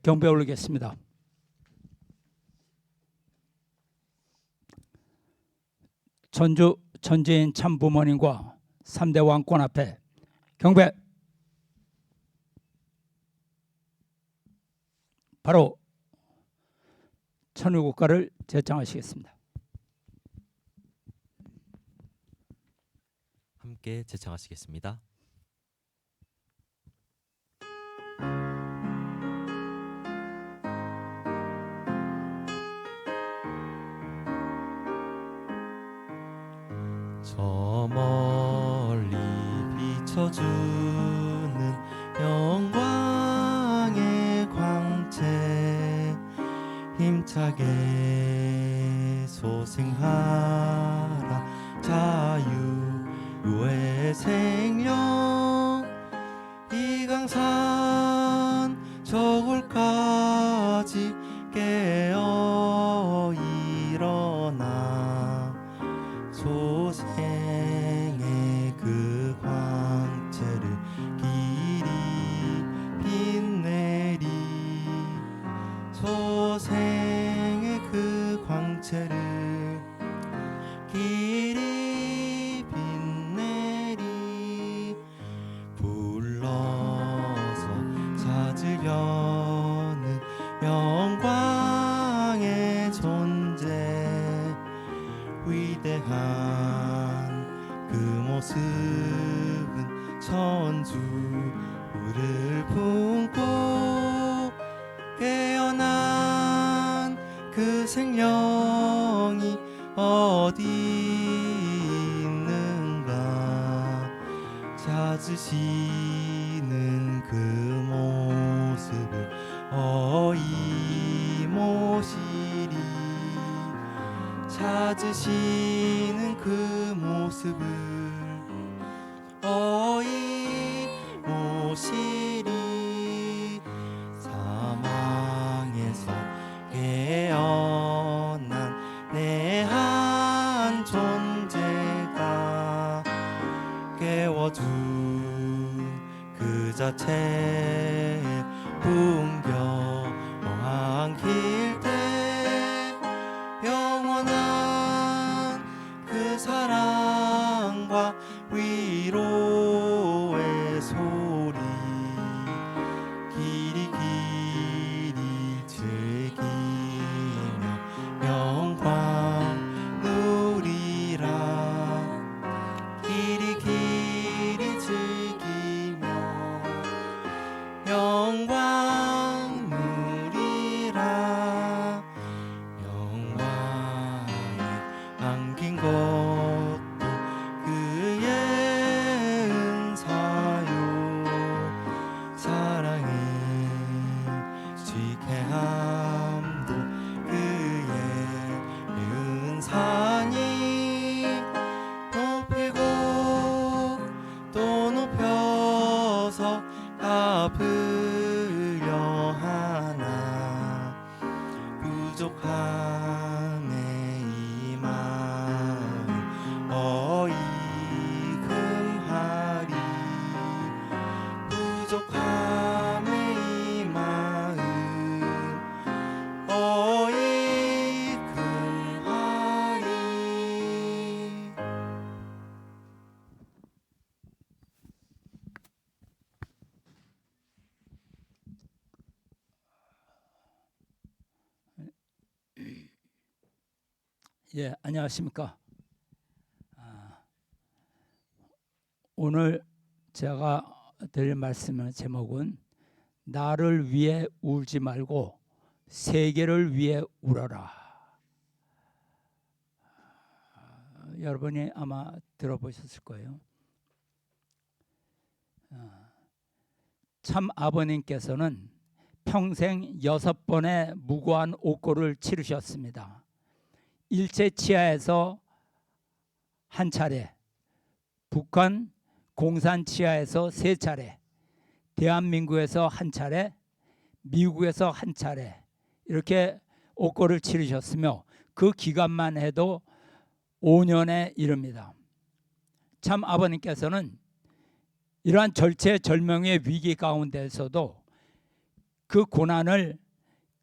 경배 올리겠습니다. 전주인 참부모님과 3대 왕권 앞에 경배. 바로 천일국가를 제창하시겠습니다. 함께 제창하시겠습니다. 저 멀리 비춰주는 영광의 광채 힘차게 소생하라 자유의 생명 이 강산 저골까지 깨어 일어나 소생의 그 광채를 길이 빛내리 소생의 그 광채를 길이 빛내리 불러서 찾으려는 영광의 존재 위대한 그 모습은 천주를 품고 깨어난 그 생명이 어디 있는가 찾으시는 그 모습을 어이 모시리 찾으시는 그 모습을 어이 모시리 사망에서 깨어난 내 한 존재가 깨워준 그 자체에 풍경한 길때 영원한 그 사랑과 위로의 소리 길이 즐기며 영광 누리라 길이 즐기며 영광 누리라 영광에 안긴 것도 그의 은사요 사랑의 지혜함도 그의 은사니 높이고 또 높여서 갚으려 하나 부족함에 이 마음 어이 금하리 부족함에 이 마음 어이 금하리. 안녕하십니까. 오늘 제가 드릴 말씀의 제목은 나를 위해 울지 말고 세계를 위해 울어라. 여러분이 아마 들어보셨을 거예요. 참 아버님께서는 평생 6번의 무고한 옥고를 치르셨습니다. 일제치하에서 한 차례, 북한 공산치하에서 3차례, 대한민국에서 한 차례, 미국에서 한 차례 이렇게 옥고를 치르셨으며 그 기간만 해도 5년에 이릅니다. 참 아버님께서는 이러한 절체절명의 위기 가운데서도 그 고난을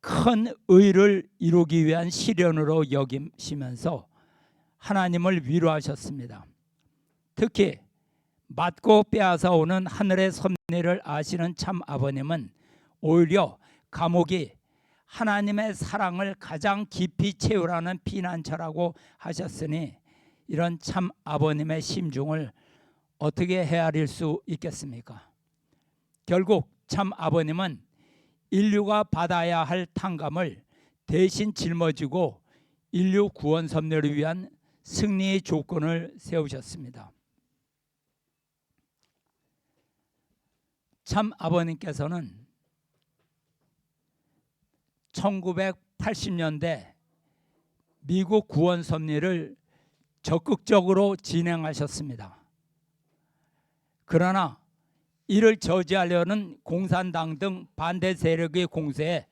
큰 의를 이루기 위한 시련으로 여기시면서 하나님을 위로하셨습니다. 특히 맞고 빼앗아 오는 하늘의 섭리를 아시는 참 아버님은 오히려 감옥이 하나님의 사랑을 가장 깊이 채우라는 피난처라고 하셨으니 이런 참 아버님의 심중을 어떻게 헤아릴 수 있겠습니까? 결국 참 아버님은 인류가 받아야 할 탕감을 대신 짊어지고 인류 구원 섭리를 위한 승리의 조건을 세우셨습니다. 참 아버님께서는 1980년대 미국 구원 섭리를 적극적으로 진행하셨습니다. 그러나 이를 저지하려는 공산당 등 반대 세력의 공세에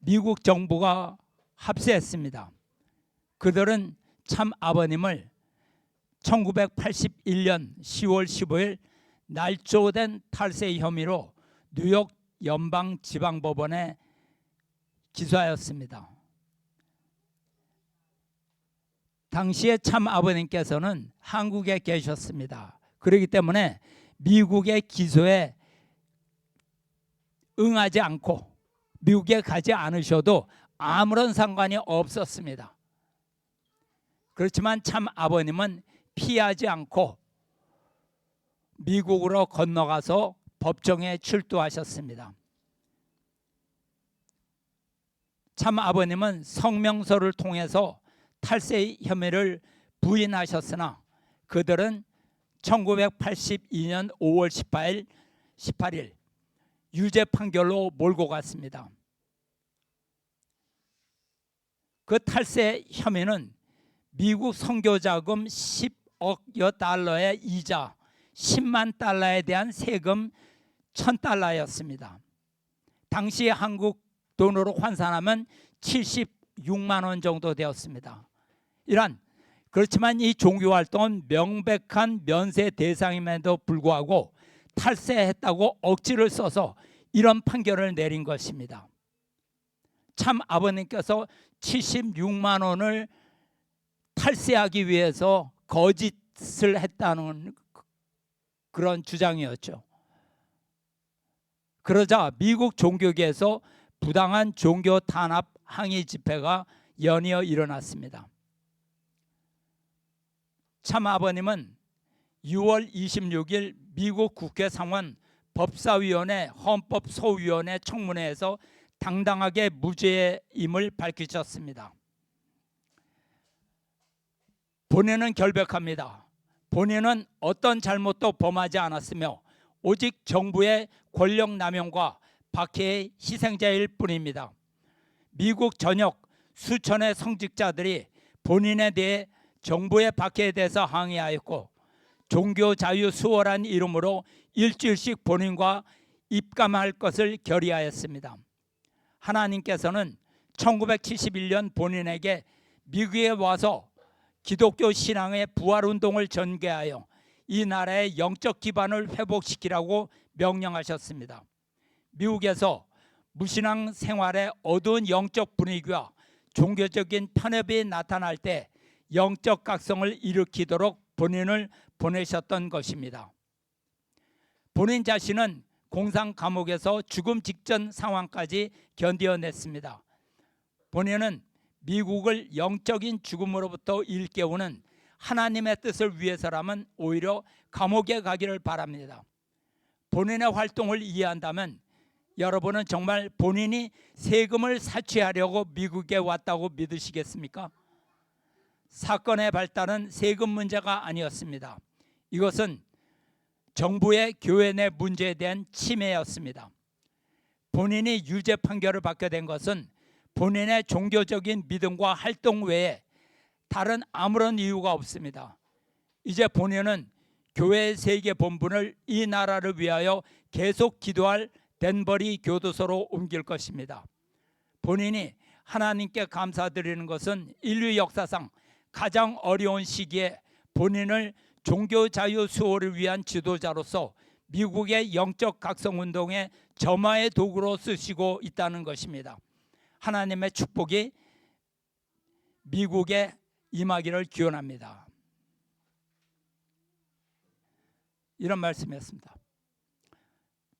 미국 정부가 합세했습니다. 그들은 참 아버님을 1981년 10월 15일 날조된 탈세 혐의로 뉴욕 연방지방법원에 기소하였습니다. 당시에 참 아버님께서는 한국에 계셨습니다. 그렇기 때문에 미국의 기소에 응하지 않고 미국에 가지 않으셔도 아무런 상관이 없었습니다. 그렇지만 참 아버님은 피하지 않고 미국으로 건너가서 법정에 출두하셨습니다. 참 아버님은 성명서를 통해서 탈세 혐의를 부인하셨으나 그들은 1982년 5월 18일 유죄 판결로 몰고 갔습니다. 그 탈세 혐의는 미국 선교자금 10억여 달러의 이자 10만 달러에 대한 세금 1,000달러였습니다. 당시 한국 돈으로 환산하면 76만 원 정도 되었습니다. 그렇지만 이 종교활동은 명백한 면세 대상임에도 불구하고 탈세했다고 억지를 써서 이런 판결을 내린 것입니다. 참 아버님께서 76만 원을 탈세하기 위해서 거짓을 했다는 그런 주장이었죠. 그러자 미국 종교계에서 부당한 종교 탄압 항의 집회가 연이어 일어났습니다. 참 아버님은 6월 26일 미국 국회 상원 법사위원회 헌법소위원회 청문회에서 당당하게 무죄임을 밝히셨습니다. 본인은 결백합니다. 본인은 어떤 잘못도 범하지 않았으며 오직 정부의 권력 남용과 박해의 희생자일 뿐입니다. 미국 전역 수천의 성직자들이 본인에 대해 정부의 박해에 대해서 항의하였고 종교 자유 수호란 이름으로 일주일씩 본인과 입감할 것을 결의하였습니다. 하나님께서는 1971년 본인에게 미국에 와서 기독교 신앙의 부활운동을 전개하여 이 나라의 영적 기반을 회복시키라고 명령하셨습니다. 미국에서 무신앙 생활의 어두운 영적 분위기와 종교적인 편협이 나타날 때 영적 각성을 일으키도록 본인을 보내셨던 것입니다. 본인 자신은 공산 감옥에서 죽음 직전 상황까지 견뎌냈습니다. 본인은 미국을 영적인 죽음으로부터 일깨우는 하나님의 뜻을 위해서라면 오히려 감옥에 가기를 바랍니다. 본인의 활동을 이해한다면 여러분은 정말 본인이 세금을 사취하려고 미국에 왔다고 믿으시겠습니까? 사건의 발단은 세금 문제가 아니었습니다. 이것은 정부의 교회 내 문제에 대한 침해였습니다. 본인이 유죄 판결을 받게 된 것은 본인의 종교적인 믿음과 활동 외에 다른 아무런 이유가 없습니다. 이제 본인은 교회의 세계 본분을 이 나라를 위하여 계속 기도할 덴버리 교도소로 옮길 것입니다. 본인이 하나님께 감사드리는 것은 인류 역사상 가장 어려운 시기에 본인을 종교 자유 수호를 위한 지도자로서 미국의 영적 각성운동에 점화의 도구로 쓰시고 있다는 것입니다. 하나님의 축복이 미국에 임하기를 기원합니다. 이런 말씀이었습니다.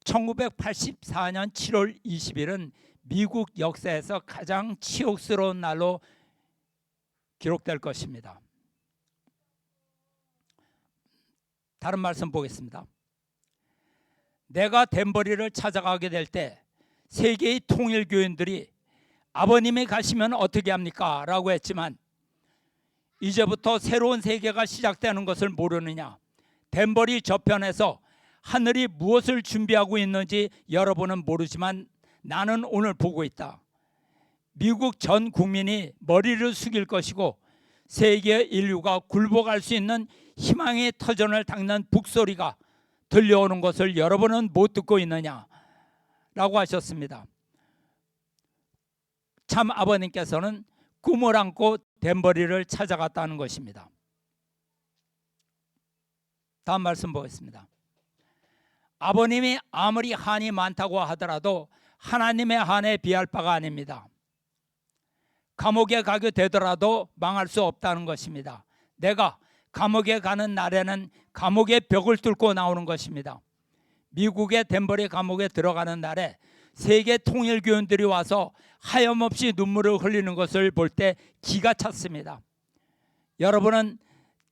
1984년 7월 20일은 미국 역사에서 가장 치욕스러운 날로 기록될 것입니다. 다른 말씀 보겠습니다. 내가 덴버리를 찾아가게 될 때 세계의 통일교인들이 아버님이 가시면 어떻게 합니까? 라고 했지만 이제부터 새로운 세계가 시작되는 것을 모르느냐? 덴버리 저편에서 하늘이 무엇을 준비하고 있는지 여러분은 모르지만 나는 오늘 보고 있다. 미국 전 국민이 머리를 숙일 것이고 세계 인류가 굴복할 수 있는 희망의 터전을 닦는 북소리가 들려오는 것을 여러분은 못 듣고 있느냐? 라고 하셨습니다. 참 아버님께서는 꿈을 안고 덴버리를 찾아갔다는 것입니다. 다음 말씀 보겠습니다. 아버님이 아무리 한이 많다고 하더라도 하나님의 한에 비할 바가 아닙니다. 감옥에 가게 되더라도 망할 수 없다는 것입니다. 내가 감옥에 가는 날에는 감옥의 벽을 뚫고 나오는 것입니다. 미국의 덴버리 감옥에 들어가는 날에 세계 통일교인들이 와서 하염없이 눈물을 흘리는 것을 볼 때 기가 찼습니다. 여러분은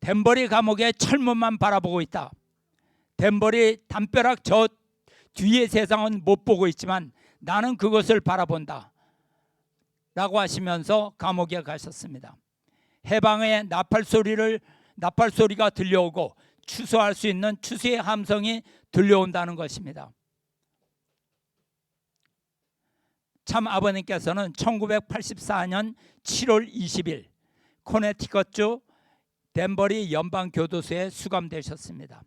덴버리 감옥의 철문만 바라보고 있다. 덴버리 담벼락 저 뒤의 세상은 못 보고 있지만 나는 그것을 바라본다. 라고 하시면서 감옥에 가셨습니다. 해방의 나팔 소리가 들려오고 추수할 수 있는 추수의 함성이 들려온다는 것입니다. 참 아버님께서는 1984년 7월 20일 코네티컷주 덴버리 연방교도소에 수감되셨습니다.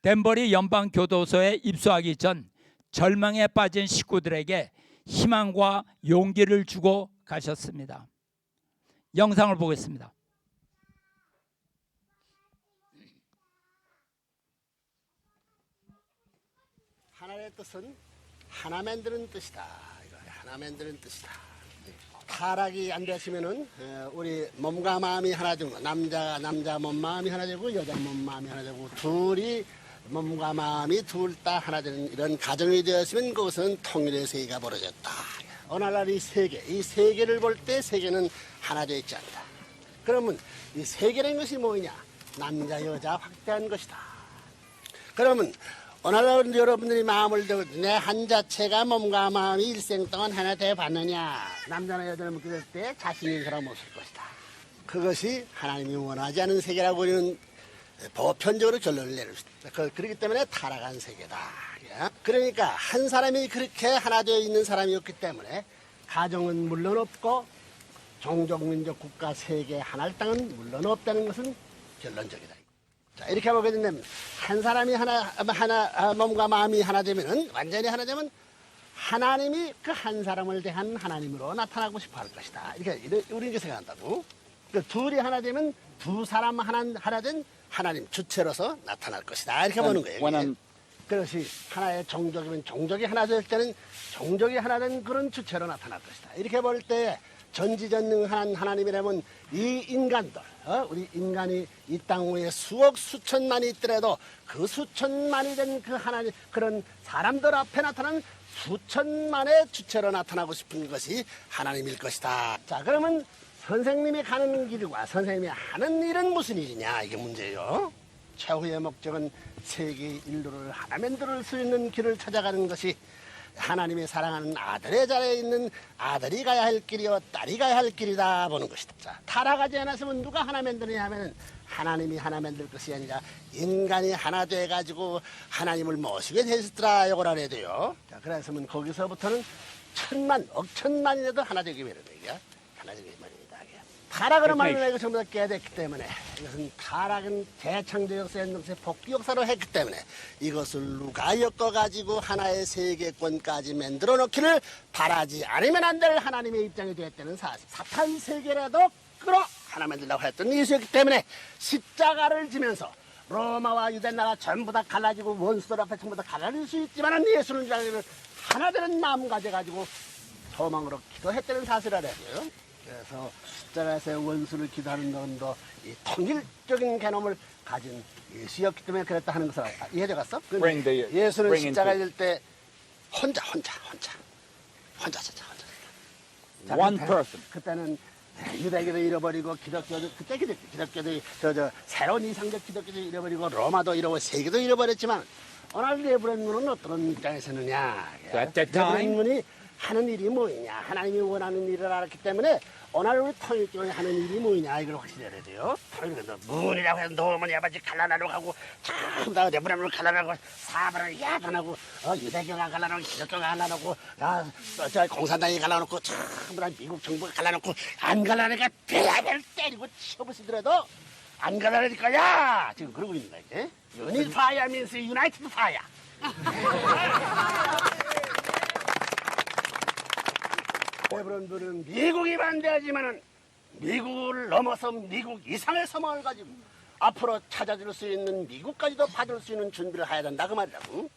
덴버리 연방교도소에 입소하기 전 절망에 빠진 식구들에게 희망과 용기를 주고 가셨습니다. 영상을 보겠습니다. 하나의 뜻은 하나 만드는 뜻이다. 하나 만드는 뜻이다. 타락이 안 되시면은 우리 몸과 마음이 하나 되고 남자 몸 마음이 하나 되고 여자 몸 마음이 하나 되고 둘이 몸과 마음이 둘 다 하나 되는 이런 가정이 되었으면 그것은 통일의 세계가 벌어졌다. 오늘날 이 세계를 볼 때 세계는 하나 되어 있지 않다. 그러면 이 세계라는 것이 뭐냐? 남자 여자 확대한 것이다. 그러면 오늘날 여러분들이 마음을 두고 내 한 자체가 몸과 마음이 일생 동안 하나 되어 봤느냐? 남자나 여자를 묶였을 때 자신 있는 사람 없을 것이다. 그것이 하나님이 원하지 않은 세계라고 우리는 보편적으로 결론을 내릴 수 있다. 그렇기 때문에 타락한 세계다. 그러니까 한 사람이 그렇게 하나 되어 있는 사람이었기 때문에 가정은 물론 없고 종족, 민족, 국가, 세계, 하나의 땅은 물론 없다는 것은 결론적이다. 자, 이렇게 보게 된다면 한 사람이 하나 몸과 마음이 하나 되면은 완전히 하나 되면 하나님이 그 한 사람을 대한 하나님으로 나타나고 싶어 할 것이다. 이렇게 우리 이렇게 생각한다고. 그러니까 둘이 하나 되면 두 사람 하나 된 하나님 주체로서 나타날 것이다. 이렇게 보는 거예요. 그것이 하나의 종족이면 종족이 하나 될 때는 종족이 하나 된 그런 주체로 나타날 것이다. 이렇게 볼 때 전지전능한 하나님이라면 이 인간들, 우리 인간이 이 땅 위에 수억 수천만이 있더라도 그 수천만이 된 그 하나님 그런 사람들 앞에 나타난 수천만의 주체로 나타나고 싶은 것이 하나님일 것이다. 자, 그러면 선생님이 가는 길과 선생님이 하는 일은 무슨 일이냐? 이게 문제예요. 최후의 목적은 세계 인류를 하나 만들 수 있는 길을 찾아가는 것이 하나님이 사랑하는 아들의 자리에 있는 아들이 가야 할 길이요 딸이 가야 할 길이다 보는 것이다. 자, 타락하지 않았으면 누가 하나 만드느냐 하면 하나님이 하나 만들 것이 아니라 인간이 하나 돼가지고 하나님을 모시게 되었더라 이걸 알아야 돼요. 자, 그래서는 거기서부터는 억천만이라도 하나 되기 위해서 얘기야. 하나 되기 위해서. 타락으로 말미암아 이거 전부 다 깨졌기 때문에 이것은 타락은 대창조 역사, 연동세 복귀 역사로 했기 때문에 이것을 누가 엮어가지고 하나의 세계권까지 만들어 놓기를 바라지 않으면 안 될 하나님의 입장이 되었다는 사실. 사탄 세계라도 끌어 하나 만들려고 했던 이수였기 때문에 십자가를 지면서 로마와 유대 나라 전부 다 갈라지고 원수들 앞에 전부 다 갈라질 수 있지만 예수는 자기를 하나 되는 마음 가져가지고 소망으로 기도했다는 사실을 알아요. 그래서 십자가에서 원수를 기도하는 것도 이 통일적인 개념을 가진 예수였기 때문에 그랬다 하는 것을 이해되겠어? 예수는 십자가에 질 때 혼자. One person. 그때는 유대교도 잃어버리고 기독교도 기독교도 새로운 이상적 기독교도 잃어버리고 로마도 잃어버리고 세계도 잃어버렸지만 오늘 네브랜문은 어떤 입장에서느냐? At that time, 네브랜문이 하는 일이 뭐냐? 하나님이 원하는 일을 알았기 때문에 오늘 우리 통일교회 하는 일이 뭐냐? 이걸 확실히 알아야 돼요. 통일교도 문이라고 해서 너머니 아버지 갈라나려고 하고 전부 다 네브랜문을 갈라나고 사바를 야간하고 유대교가 갈라놓고 기독교가 갈라놓고 저 공산당이 갈라놓고 전부 다 미국 정부가 갈라놓고 안 갈라니까 배야를 때리고 치어부시더라도 안 갈라니까 야 지금 그러고 있는 거야. 이제. Unit fire means united fire. 네브랜문은 미국이 반대하지만은 미국을 넘어서 미국 이상의 소망을 가지고 앞으로 찾아줄 수 있는 미국까지도 받을 수 있는 준비를 해야 된다 그 말이라고.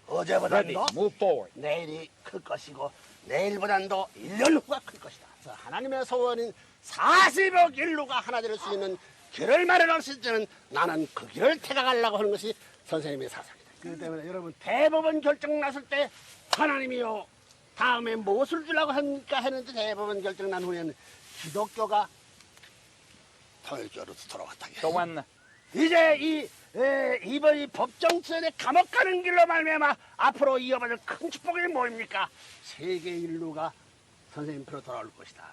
어제보다도 move forward. 내일이 클 것이고 내일보다도 1년 후가 클 것이다. 그래서 하나님의 소원인 40억 인류가 하나 될 수 있는 길을 마련할 수 있는 나는 그 길을 택하려고 하는 것이 선생님의 사상이다. 그렇기 때문에 여러분 대법원 결정 났을 때 하나님이요 다음에 무엇을 주려고 하니까 했는데 대법원 결정 난 후에는 기독교가 통일교로 돌아왔다. So when 이제 이번 법정선에 감옥 가는 길로 말미암아 앞으로 이어받을 큰 축복이 뭐입니까? 세계 인류가 선생님 표로 돌아올 것이다.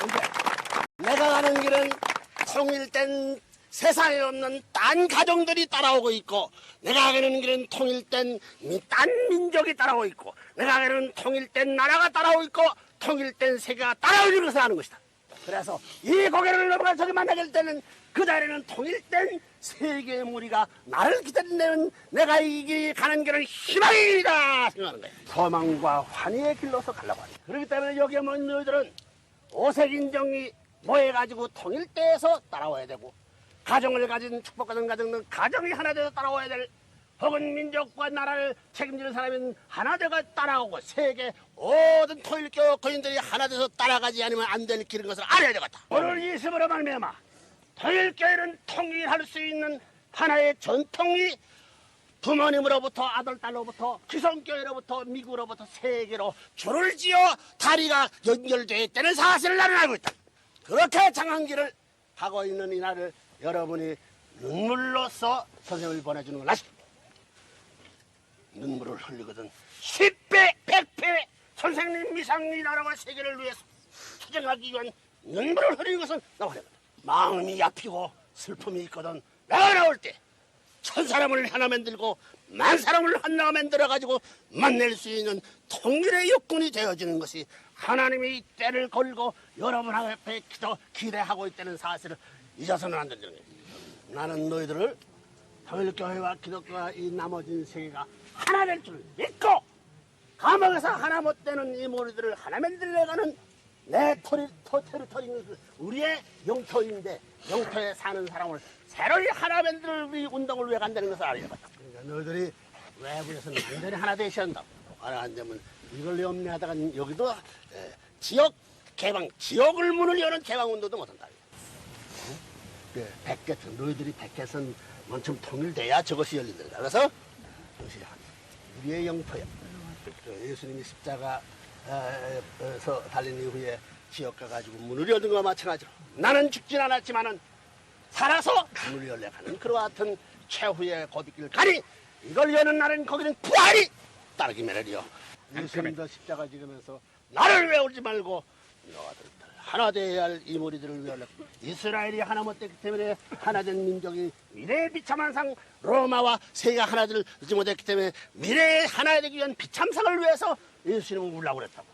이제 내가 가는 길은 통일된 세상에 없는 딴 가정들이 따라오고 있고 내가 가는 길은 통일된 딴 민족이 따라오고 있고 내가 가는 통일된 나라가 따라오고 있고 통일된 세계가 따라오는 것을 아는 것이다. 그래서 이 고개를 넘어가 저기 만나게 될 때는 그 자리에는 통일된 세계의 무리가 나를 기다리는 내가 이 길 가는 길은 희망의 길이다 생각하는 거예요. 소망과 환희의 길로서 가려고 하니 그렇기 때문에 여기에 모인 너희들은 오색인종이 모여가지고 통일대에서 따라와야 되고 가정을 가진 축복받은 가정은 가정이 하나 되어 따라와야 될 혹은 민족과 나라를 책임지는 사람은 하나 되어 따라오고 세계 모든 통일교 거인들이 하나 돼서 따라가지 않으면 안 될 길인 것을 알아야 되겠다. 오늘 이 시험으로 말미암아 통일교회는 통일할 수 있는 하나의 전통이 부모님으로부터 아들, 딸로부터 기성교회로부터 미국으로부터 세계로 줄을 지어 다리가 연결되어 있다는 사실을 나는 알고 있다. 그렇게 장한 길을 가고 있는 이날을 여러분이 눈물로써 선생님을 보내주는 건 아시죠? 눈물을 흘리거든 10배, 100배 선생님 미상리 나라와 세계를 위해서 투쟁하기 위한 눈물을 흘리는 것은 나와 되거든. 마음이 아프고 슬픔이 있거든 내가 나올 때 1000사람을 하나 만들고 10,000사람을 하나 만들어가지고 만날 수 있는 통일의 육군이 되어지는 것이 하나님이 이 때를 걸고 여러분 앞에 기대하고 있다는 사실을 잊어서는 안 된다는 거예요. 나는 너희들을 통일교회와 기독교와 이 나머진 세계가 하나 될 줄 믿고 감옥에서 하나 못 되는 이 무리들을 하나 만들어가는 내 테리토리는 우리의 영토인데 영토에 사는 사람을 새로이 하나 만들 우리 운동을 왜 간다는 것을 알려봤다. 그러니까 너희들이 외부에서는 완전히 하나 되셔야 한다고. 하나 안 되면 이걸 염려하다가 여기도 지역 개방, 지역을 문을 여는 개방운동도 못한다. 백개선 너희들이 백개선 먼저 통일돼야 저것이 열린다. 그래서 이것이 우리의 영토야. 예수님이 십자가에서 달린 이후에 지역 가가지고 문을 여는 것과 마찬가지로 나는 죽진 않았지만은 살아서 문을 열려가는 그와 같은 최후의 고비길 가니 이걸 여는 날은 거기는 부활이 따르기 매를이요. 예수님도 십자가 지으면서 나를 외우지 말고 너희들 하나 되어야 할 이 무리들을 위하여 이스라엘이 하나 못됐기 때문에 하나된 민족이 미래의 비참한상 로마와 세계가 하나 되지 못했기 때문에 미래의 하나 되기 위한 비참상을 위해서 예수님은 울라고 그랬다고.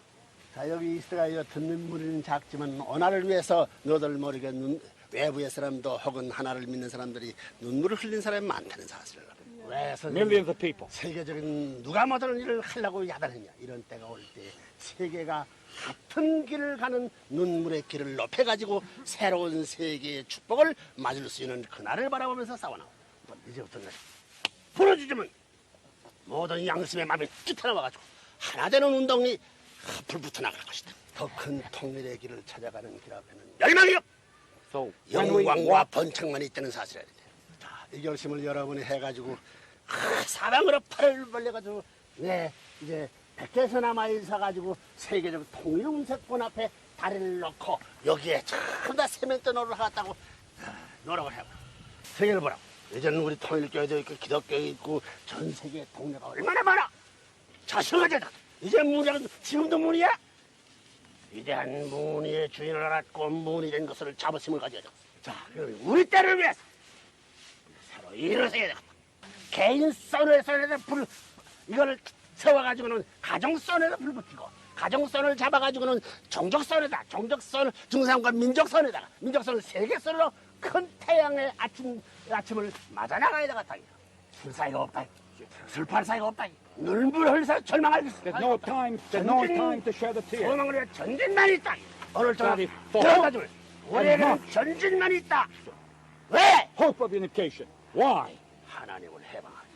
자 여기 이스라엘 듣는 무리는 작지만 언어를 위해서 너들 모르게 외부의 사람도 혹은 하나를 믿는 사람들이 눈물을 흘린 사람이 많다는 사실을. 왜 millions of people. 세계적인 누가 못하는 일을 하려고 야단했냐. 이런 때가 올 때 세계가 같은 길을 가는 눈물의 길을 높여가지고 새로운 세계의 축복을 맞을 수 있는 그날을 바라보면서 싸워나오. 이제부터 부러지지면 모든 양심의 마음이 깃털어와가지고 하나 되는 운동이 불붙어 나갈 것이다. 더 큰 통일의 길을 찾아가는 길 앞에는 열망이요, So when we 영광과 walk, 번창만 있다는 사실이야. 자, 이 결심을 여러분이 해가지고 사방으로 팔을 벌려가지고 이제 백개서나 마일 사가지고 세계적 통일 운세권 앞에 다리를 놓고 여기에 전부 다 세면대 노릇 하겠다고 노력을 해봐. 세계를 보라. 이제는 우리 통일교회도 있고 기독교 있고 전 세계 동네가 얼마나 많아. 자성하자다. 이제 문이라는 지금도 문이야. 위대한 문의의 주인을 알았고 문이 된 것을 자부심을 가져야죠. 자, 그럼 우리 때를 위해서 새로 일어서야 되겠다. 개인 선에서 불 이거를 세워가지고는 가정선에다 불 붙이고 가정선을 잡아가지고는 종족선에다 종족선 중상과 민족선에다가 민족선을 세계선으로 큰 태양의 아침을 맞아 나가야 되겠다. 술사이가 없다. 슬퍼할 사이가 없다. 눈물 흘려 절망할 there's no time to shed a tear. 소망을 위해 전진만 있다. 오늘 저녁 for 들어가지고 우리에게는 전진만 있다. 왜? Hope of unification. Why? 하나님을 해방하기.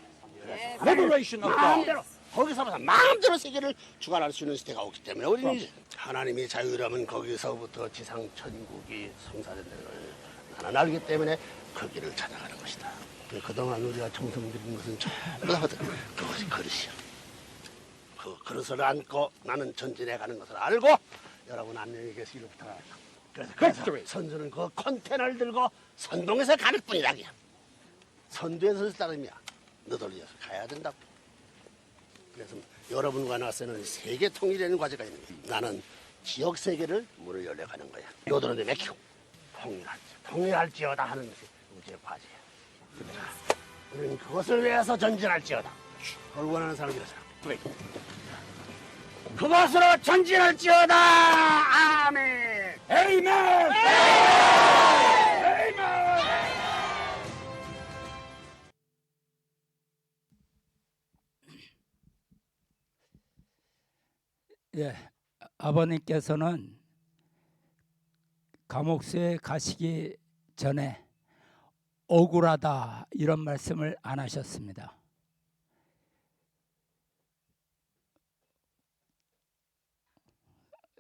Liberation of God. 마음대로 거기서부터 마음대로 세계를 주관할 수 있는 시대가 오기 때문에 우리는 이제 하나님이 자유라면 거기서부터 지상 천국이 성사된다는 걸 하나 알기 때문에 그 길을 찾아가는 것이다. 그동안 우리가 정성들인 것은 전부 다 그것이 그릇이야. 그 그릇을 안고 나는 전진해 가는 것을 알고 여러분 안녕히 계시기를 부탁합니다. 그래서 선수는 그 컨테이너를 들고 선동에서 가는 뿐이다. 그냥. 선두에서 설 따름이야. 너도 이어서 가야 된다고. 그래서 여러분과 나서는 세계 통일이라는 과제가 있는 거야. 나는 지역 세계를 문을 열려가는 거야. 너들은 맥히고 통일할지어다 하는 것이 우리의 과제야. 우리는 그것을 위해서 전진할지어다. 그걸 원하는 사람이라서. 그래. 그것으로 전진할지어다. 아멘. 에이멘. 에이멘. 예, 아버님께서는 감옥수에 가시기 전에 억울하다 이런 말씀을 안 하셨습니다.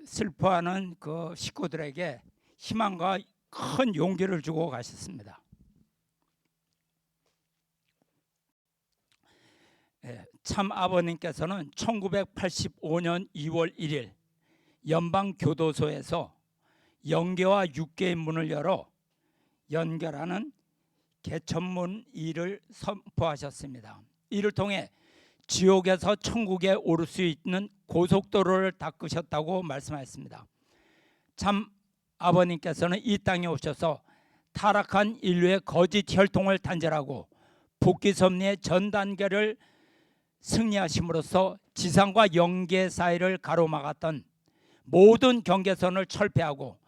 슬퍼하는 그 식구들에게 희망과 큰 용기를 주고 가셨습니다. 예, 참 아버님께서는 1985년 2월 1일 연방교도소에서 영계와 육계의 문을 열어 연결하는 개천문 일을 선포하셨습니다. 이를 통해 지옥에서 천국에 오를 수 있는 고속도로를 닦으셨다고 말씀하셨습니다. 참 아버님께서는 이 땅에 오셔서 타락한 인류의 거짓 혈통을 단절하고 복귀 섭리의 전 단계를 승리하심으로써 지상과 영계 사이를 가로막았던 모든 경계선을 철폐하고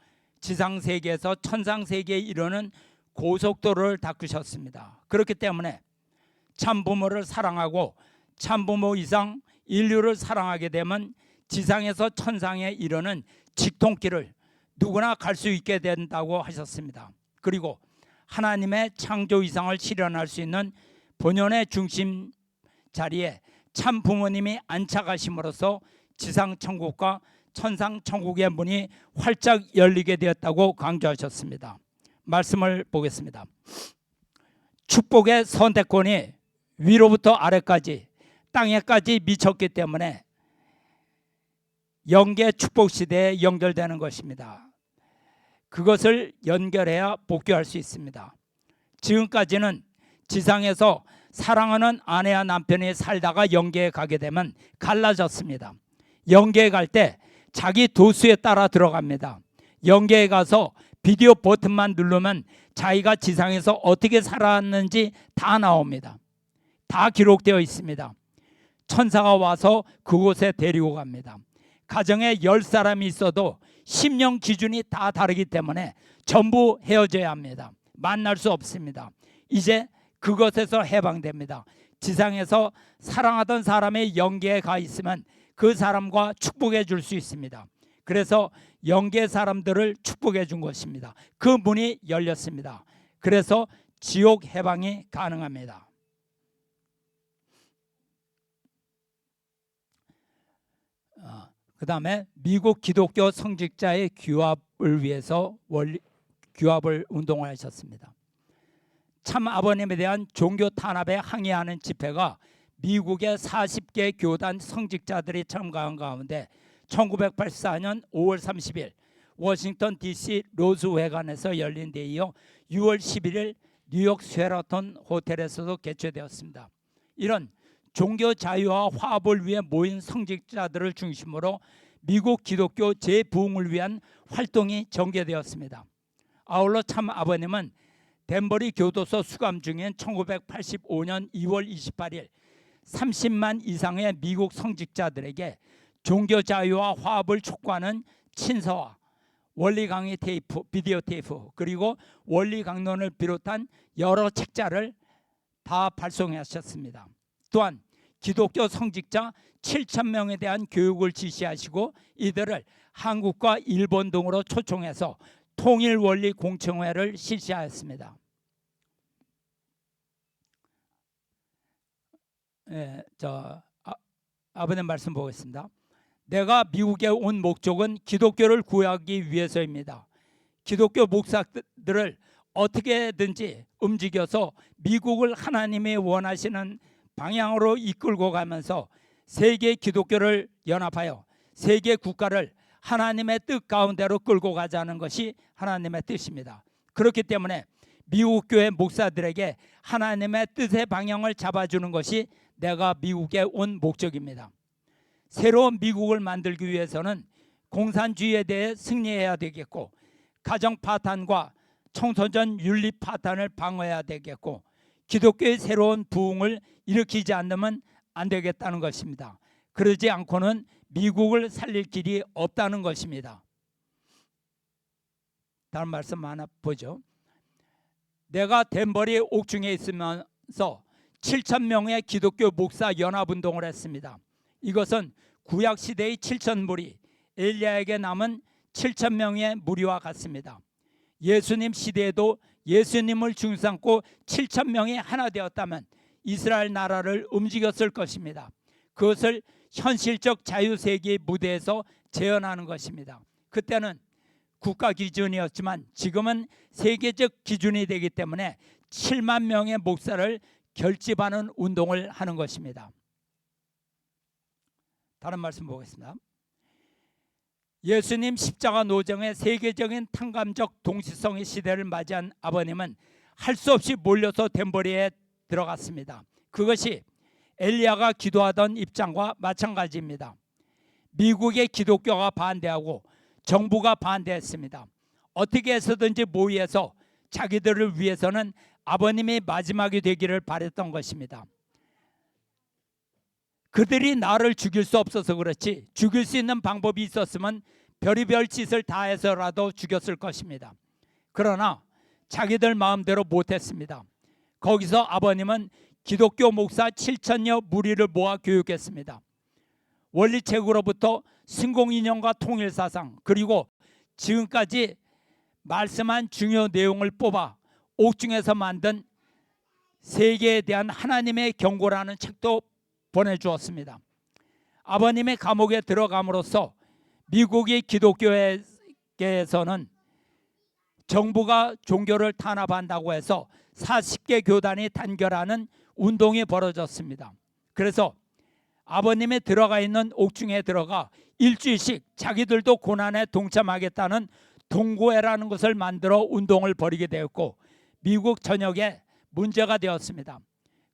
지상 세계에서 천상 세계에 이르는 고속도로를 닦으셨습니다. 그렇기 때문에 참부모를 사랑하고 참부모 이상 인류를 사랑하게 되면 지상에서 천상에 이르는 직통길을 누구나 갈 수 있게 된다고 하셨습니다. 그리고 하나님의 창조 이상을 실현할 수 있는 본연의 중심 자리에 참 부모님이 안착하심으로써 지상 천국과 천상 천국의 문이 활짝 열리게 되었다고 강조하셨습니다. 말씀을 보겠습니다. 축복의 선택권이 위로부터 아래까지 땅에까지 미쳤기 때문에 영계 축복 시대에 연결되는 것입니다. 그것을 연결해야 복귀할 수 있습니다. 지금까지는 지상에서 사랑하는 아내와 남편이 살다가 영계에 가게 되면 갈라졌습니다. 영계에 갈 때 자기 도수에 따라 들어갑니다. 영계에 가서 비디오 버튼만 누르면 자기가 지상에서 어떻게 살았는지 다 나옵니다. 다 기록되어 있습니다. 천사가 와서 그곳에 데리고 갑니다. 가정에 10사람이 있어도 심령 기준이 다 다르기 때문에 전부 헤어져야 합니다. 만날 수 없습니다. 이제 그것에서 해방됩니다. 지상에서 사랑하던 사람의 영계에 가 있으면 그 사람과 축복해 줄 수 있습니다. 그래서 영계 사람들을 축복해 준 것입니다. 그 문이 열렸습니다. 그래서 지옥 해방이 가능합니다. 그 다음에 미국 기독교 성직자의 규합을 위해서 규합을 운동을 하셨습니다. 참 아버님에 대한 종교 탄압에 항의하는 집회가 미국의 40개 교단 성직자들이 참가한 가운데 1984년 5월 30일 워싱턴 DC 로즈회관에서 열린 데 이어 6월 11일 뉴욕 쉐라톤 호텔에서도 개최되었습니다. 이런 종교 자유와 화합을 위해 모인 성직자들을 중심으로 미국 기독교 재부흥을 위한 활동이 전개되었습니다. 아울러 참 아버님은 덴버리 교도소 수감 중인 1985년 2월 28일 30만 이상의 미국 성직자들에게 종교 자유와 화합을 촉구하는 친서와 원리 강의 테이프, 비디오 테이프, 그리고 원리 강론을 비롯한 여러 책자를 다 발송하셨습니다. 또한 기독교 성직자 7,000명에 대한 교육을 지시하시고 이들을 한국과 일본 등으로 초청해서 통일원리 공청회를 실시하였습니다. 아버님 말씀 보겠습니다. 내가 미국에 온 목적은 기독교를 구하기 위해서입니다. 기독교 목사들을 어떻게든지 움직여서 미국을 하나님이 원하시는 방향으로 이끌고 가면서 세계 기독교를 연합하여 세계 국가를 하나님의 뜻 가운데로 끌고 가자는 것이 하나님의 뜻입니다. 그렇기 때문에 미국 교회 목사들에게 하나님의 뜻의 방향을 잡아주는 것이 내가 미국에 온 목적입니다. 새로운 미국을 만들기 위해서는 공산주의에 대해 승리해야 되겠고, 가정 파탄과 청소년 윤리 파탄을 방어해야 되겠고, 기독교의 새로운 부흥을 일으키지 않으면 안 되겠다는 것입니다. 그러지 않고는 미국을 살릴 길이 없다는 것입니다. 다른 말씀 하나 보죠. 내가 덴버리 옥중에 있으면서 7,000명의 기독교 목사 연합운동을 했습니다. 이것은 구약시대의 7,000무리, 엘리야에게 남은 7,000명의 무리와 같습니다. 예수님 시대에도 예수님을 중심삼고 7,000명이 하나 되었다면 이스라엘 나라를 움직였을 것입니다. 그것을 현실적 자유세계의 무대에서 재현하는 것입니다. 그때는 국가 기준이었지만 지금은 세계적 기준이 되기 때문에 7만 명의 목사를 결집하는 운동을 하는 것입니다. 다른 말씀 보겠습니다. 예수님 십자가 노정의 세계적인 탕감적 동시성의 시대를 맞이한 아버님은 할 수 없이 몰려서 덴버리에 들어갔습니다. 그것이 엘리야가 기도하던 입장과 마찬가지입니다. 미국의 기독교가 반대하고 정부가 반대했습니다. 어떻게 해서든지 모의해서 자기들을 위해서는 아버님이 마지막이 되기를 바랬던 것입니다. 그들이 나를 죽일 수 없어서 그렇지 죽일 수 있는 방법이 있었으면 별의별 짓을 다 해서라도 죽였을 것입니다. 그러나 자기들 마음대로 못했습니다. 거기서 아버님은 기독교 목사 7,000여 무리를 모아 교육했습니다. 원리책으로부터 승공이념과 통일사상, 그리고 지금까지 말씀한 중요 내용을 뽑아 옥중에서 만든 세계에 대한 하나님의 경고라는 책도 보내주었습니다. 아버님의 감옥에 들어감으로써 미국의 기독교계에서는 정부가 종교를 탄압한다고 해서 40개 교단이 단결하는 운동이 벌어졌습니다. 그래서 아버님이 들어가 있는 옥중에 들어가 일주일씩 자기들도 고난에 동참하겠다는 동고회라는 것을 만들어 운동을 벌이게 되었고 미국 전역에 문제가 되었습니다.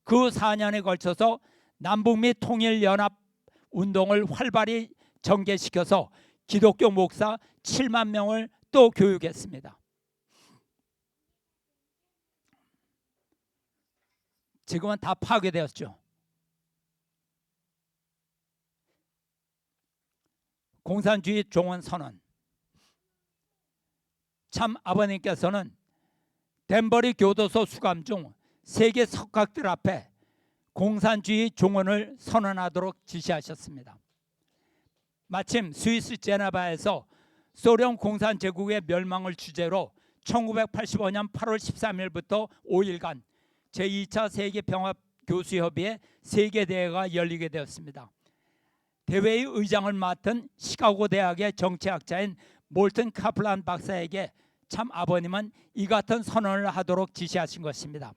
그 4년에 걸쳐서 남북미 통일연합 운동을 활발히 전개시켜서 기독교 목사 7만 명을 또 교육했습니다. 지금은 다 파괴되었죠. 공산주의 종언 선언. 참 아버님께서는 덴버리 교도소 수감 중 세계 석학들 앞에 공산주의 종언을 선언하도록 지시하셨습니다. 마침 스위스 제네바에서 소련 공산제국의 멸망을 주제로 1985년 8월 13일부터 5일간 제2차 세계평화교수협의회 세계대회가 열리게 되었습니다. 대회의 의장을 맡은 시카고 대학의 정치학자인 몰튼 카플란 박사에게 참 아버님은 이 같은 선언을 하도록 지시하신 것입니다.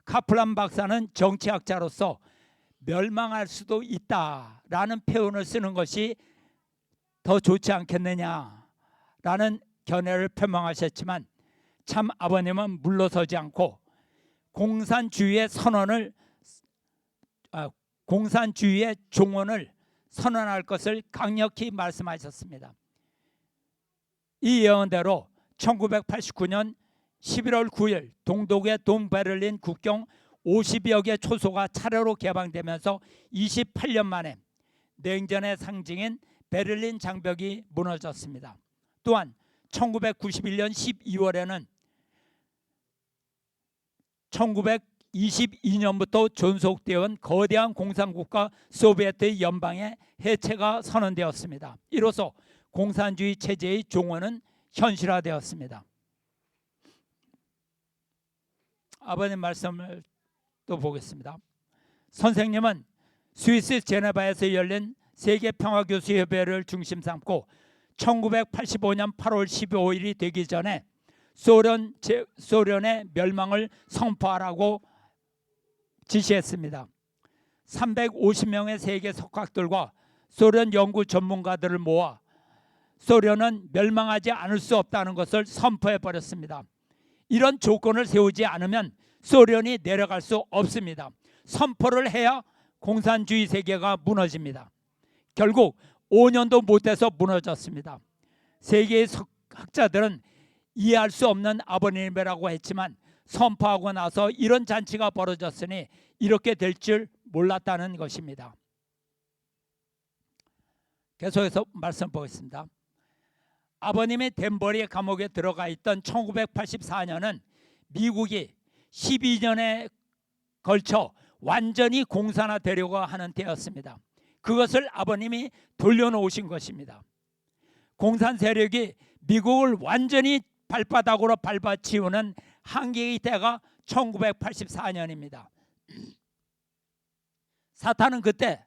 카플란 박사는 정치학자로서 멸망할 수도 있다라는 표현을 쓰는 것이 더 좋지 않겠느냐라는 견해를 표명하셨지만 참 아버님은 물러서지 않고 공산주의의 종언을 선언할 것을 강력히 말씀하셨습니다. 이 예언대로 1989년 11월 9일 동독의 동베를린 국경 50여 개 초소가 차례로 개방되면서 28년 만에 냉전의 상징인 베를린 장벽이 무너졌습니다. 또한 1991년 12월에는 1922년부터 존속되어 온 거대한 공산국가 소비에트의 연방의 해체가 선언되었습니다. 이로써 공산주의 체제의 종언은 현실화되었습니다. 아버님 말씀을 또 보겠습니다. 선생님은 스위스 제네바에서 열린 세계평화교수협의회를 중심 삼고 1985년 8월 15일이 되기 전에 소련의 멸망을 선포하라고 지시했습니다. 350명의 세계 석학들과 소련 연구 전문가들을 모아 소련은 멸망하지 않을 수 없다는 것을 선포해 버렸습니다. 이런 조건을 세우지 않으면 소련이 내려갈 수 없습니다. 선포를 해야 공산주의 세계가 무너집니다. 결국 5년도 못 돼서 무너졌습니다. 세계의 학자들은 이해할 수 없는 아버님이라고 했지만 선포하고 나서 이런 잔치가 벌어졌으니 이렇게 될 줄 몰랐다는 것입니다. 계속해서 말씀 보겠습니다. 아버님이 덴버리 감옥에 들어가 있던 1984년은 미국이 12년에 걸쳐 완전히 공산화되려고 하는 때였습니다. 그것을 아버님이 돌려놓으신 것입니다. 공산 세력이 미국을 완전히 발바닥으로 밟아치우는 한계의 때가 1984년입니다. 사탄은 그때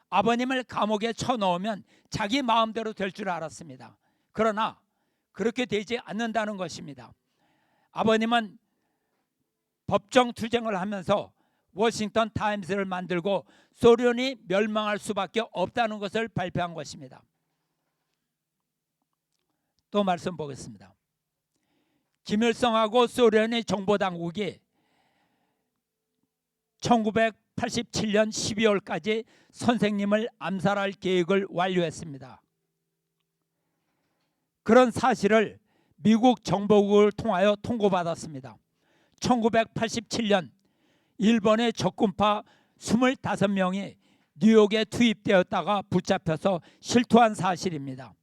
아버님을 감옥에 쳐넣으면 자기 마음대로 될 줄 알았습니다. 그러나 그렇게 되지 않는다는 것입니다. 아버님은 법정 투쟁을 하면서 워싱턴 타임스를 만들고 소련이 멸망할 수밖에 없다는 것을 발표한 것입니다. 또 말씀 보겠습니다. 김일성하고 소련의 정보당국이 1987년 12월까지 선생님을 암살할 계획을 완료했습니다. 그런 사실을 미국 정보국을 통하여 통보받았습니다. 1987년 일본의 적군파 25명이 뉴욕에 투입되었다가 붙잡혀서 실토한 사실입니다.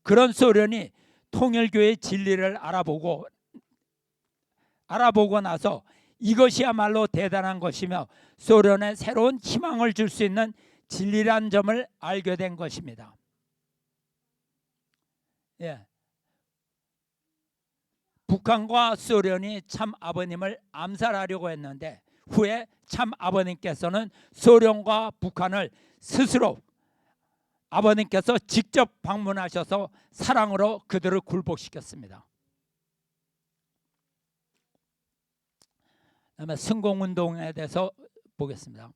그런 소련이 통일교의 진리를 알아보고 나서 이것이야말로 대단한 것이며 소련에 새로운 희망을 줄 수 있는 진리란 점을 알게 된 것입니다. 북한과 소련이 참 아버님을 암살하려고 했는데 후에 참 아버님께서는 소련과 북한을 스스로 아버님께서 직접 방문하셔서 사랑으로 그들을 굴복시켰습니다. 그다음에 승공운동에 대해서 보겠습니다.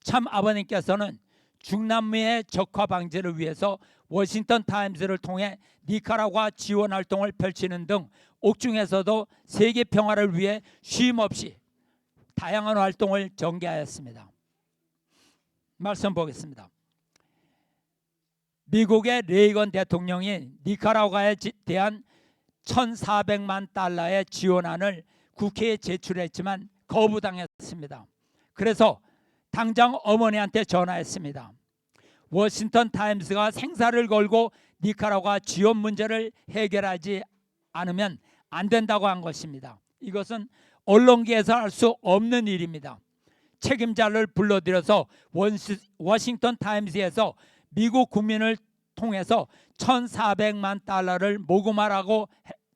참 아버님께서는 중남미의 적화 방지를 위해서 워싱턴 타임스를 통해 니카라과 지원 활동을 펼치는 등 옥중에서도 세계 평화를 위해 쉼없이 다양한 활동을 전개하였습니다. 말씀 보겠습니다. 미국의 레이건 대통령이 니카라과에 대한 1,400만 달러의 지원안을 국회에 제출했지만 거부당했습니다. 그래서 당장 어머니한테 전화했습니다. 워싱턴 타임스가 생사를 걸고 니카라과 지원 문제를 해결하지 않으면 안 된다고 한 것입니다. 이것은 언론계에서 할 수 없는 일입니다. 책임자를 불러들여서 워싱턴 타임즈에서 미국 국민을 통해서 1,400만 달러를 모금하라고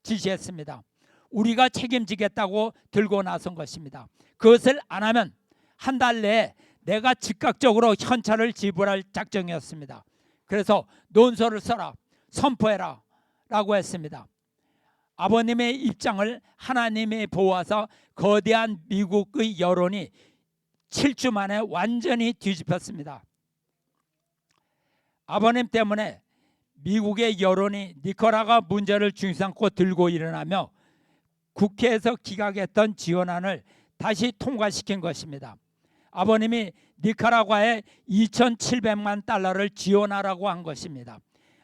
지시했습니다. 우리가 책임지겠다고 들고 나선 것입니다. 그것을 안 하면 한 달 내에 내가 즉각적으로 현찰을 지불할 작정이었습니다. 그래서 논서를 써라, 선포해라 라고 했습니다. 아버님의 입장을 하나님이 보아서 거대한 미국의 여론이 7주 만에 완전히 뒤집혔습니다. 아버님 때문에 미국의 여론이 니카라과 문제를 중심삼고 들고 일어나며 국회에서 기각했던 지원안을 다시 통과시킨 것입니다. 아버님이 니카라과에 2,700만 달러를 지원하라고 한 것입니다.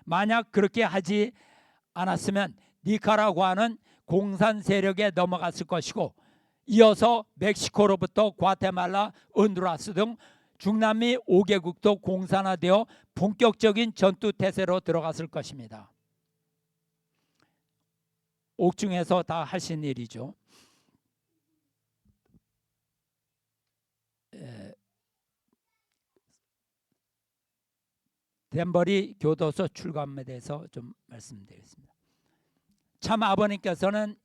만약 그렇게 하지 않았으면 니카라과는 공산 세력에 넘어갔을 것이고 이어서 멕시코로부터 과테말라, 온두라스 등 중남미 5개국도 공산화되어 본격적인 전투 태세로 들어갔을 것입니다. 옥중에서 다 하신 일이죠. 덴버리 교도소 출감에 대해서 좀 말씀드리겠습니다. 참 아버님께서는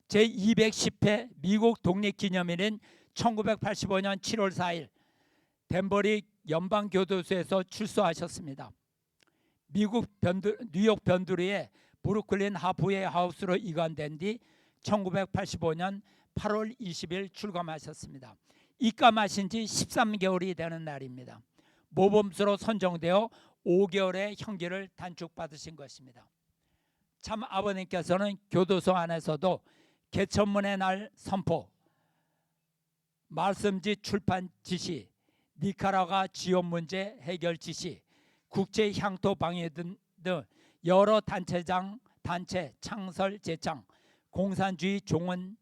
제210회 미국 독립기념일인 1985년 7월 4일 덴버리 연방교도소에서 출소하셨습니다. 뉴욕 변두리의 브루클린 하프웨이 하우스로 이관된 뒤 1985년 8월 20일 출감하셨습니다. 입감하신 지 13개월이 되는 날입니다. 모범수로 선정되어 5개월의 형기를 단축받으신 것입니다. 참 아버님께서는 교도소 안에서도 개천문의 날 선포, 말씀지 출판 지시, 니카라과 지원 문제 해결 지시, 국제 향토 방해 등 여러 단체 창설 제창, 공산주의 종언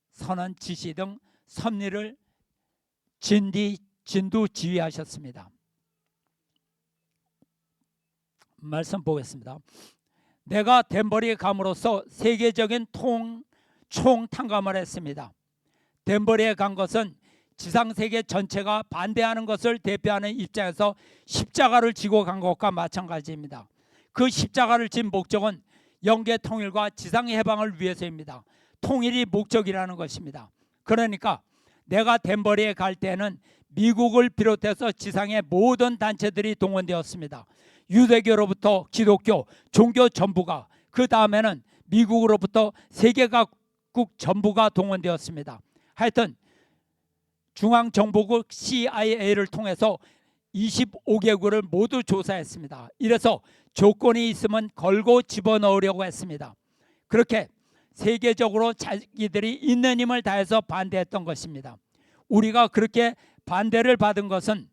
선언 지시 등 섭리를 진두 지휘하셨습니다. 말씀 보겠습니다. 내가 덴버리에 감으로써 세계적인 총탕감을 했습니다. 덴버리에 간 것은 지상세계 전체가 반대하는 것을 대표하는 입장에서 십자가를 지고 간 것과 마찬가지입니다. 그 십자가를 진 목적은 영계 통일과 지상의 해방을 위해서입니다. 통일이 목적이라는 것입니다. 그러니까 내가 덴버리에 갈 때는 미국을 비롯해서 지상의 모든 단체들이 동원되었습니다. 유대교로부터 기독교, 종교 전부가, 그 다음에는 미국으로부터 세계 각국 전부가 동원되었습니다. 하여튼 중앙정보국 CIA를 통해서 25개국을 모두 조사했습니다. 이래서 조건이 있으면 걸고 집어넣으려고 했습니다. 그렇게 세계적으로 자기들이 있는 힘을 다해서 반대했던 것입니다. 우리가 그렇게 반대를 받은 것은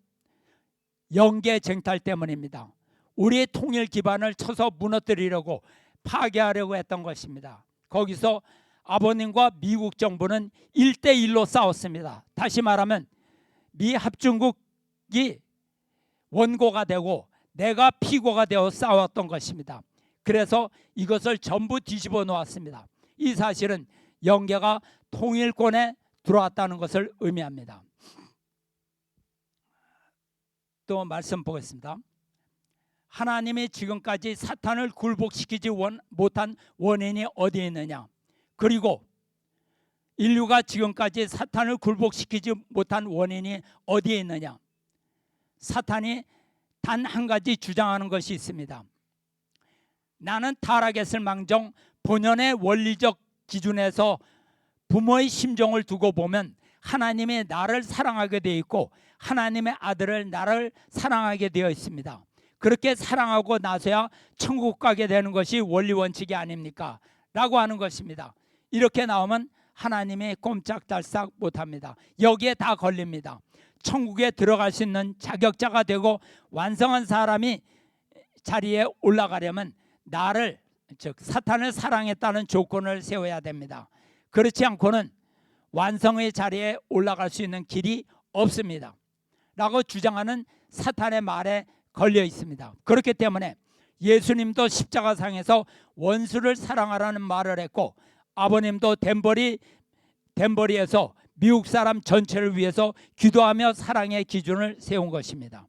영계 쟁탈 때문입니다. 우리의 통일 기반을 쳐서 무너뜨리려고 파괴하려고 했던 것입니다. 거기서 아버님과 미국 정부는 1대1로 싸웠습니다. 다시 말하면 미 합중국이 원고가 되고 내가 피고가 되어 싸웠던 것입니다. 그래서 이것을 전부 뒤집어 놓았습니다. 이 사실은 영계가 통일권에 들어왔다는 것을 의미합니다. 또 말씀 보겠습니다. 하나님이 지금까지 사탄을 굴복시키지 못한 원인이 어디에 있느냐? 그리고 인류가 지금까지 사탄을 굴복시키지 못한 원인이 어디에 있느냐? 사탄이 단 한 가지 주장하는 것이 있습니다. 나는 타락했을 망정 본연의 원리적 기준에서 부모의 심정을 두고 보면 하나님이 나를 사랑하게 되어 있고 하나님의 아들을 나를 사랑하게 되어 있습니다. 그렇게 사랑하고 나서야 천국 가게 되는 것이 원리 원칙이 아닙니까? 라고 하는 것입니다. 이렇게 나오면 하나님이 꼼짝달싹 못합니다. 여기에 다 걸립니다. 천국에 들어갈 수 있는 자격자가 되고 완성한 사람이 자리에 올라가려면 나를, 즉 사탄을 사랑했다는 조건을 세워야 됩니다. 그렇지 않고는 완성의 자리에 올라갈 수 있는 길이 없습니다. 라고 주장하는 사탄의 말에 걸려 있습니다. 그렇기 때문에 예수님도 십자가상에서 원수를 사랑하라는 말을 했고 아버님도 덴버리에서 미국 사람 전체를 위해서 기도하며 사랑의 기준을 세운 것입니다.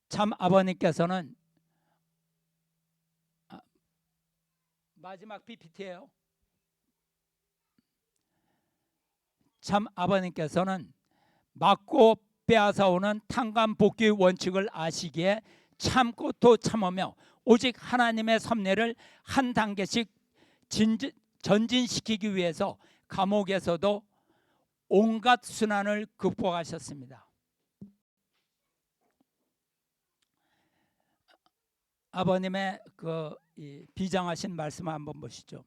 참 아버님께서는 마지막 PPT예요. 참 아버님께서는 맞고 빼앗아오는 탕감복귀 원칙을 아시기에 참고 또 참으며 오직 하나님의 섭리를 한 단계씩 전진시키기 위해서 감옥에서도 온갖 순환을 극복하셨습니다. 아버님의 이 비장하신 말씀 한번 보시죠.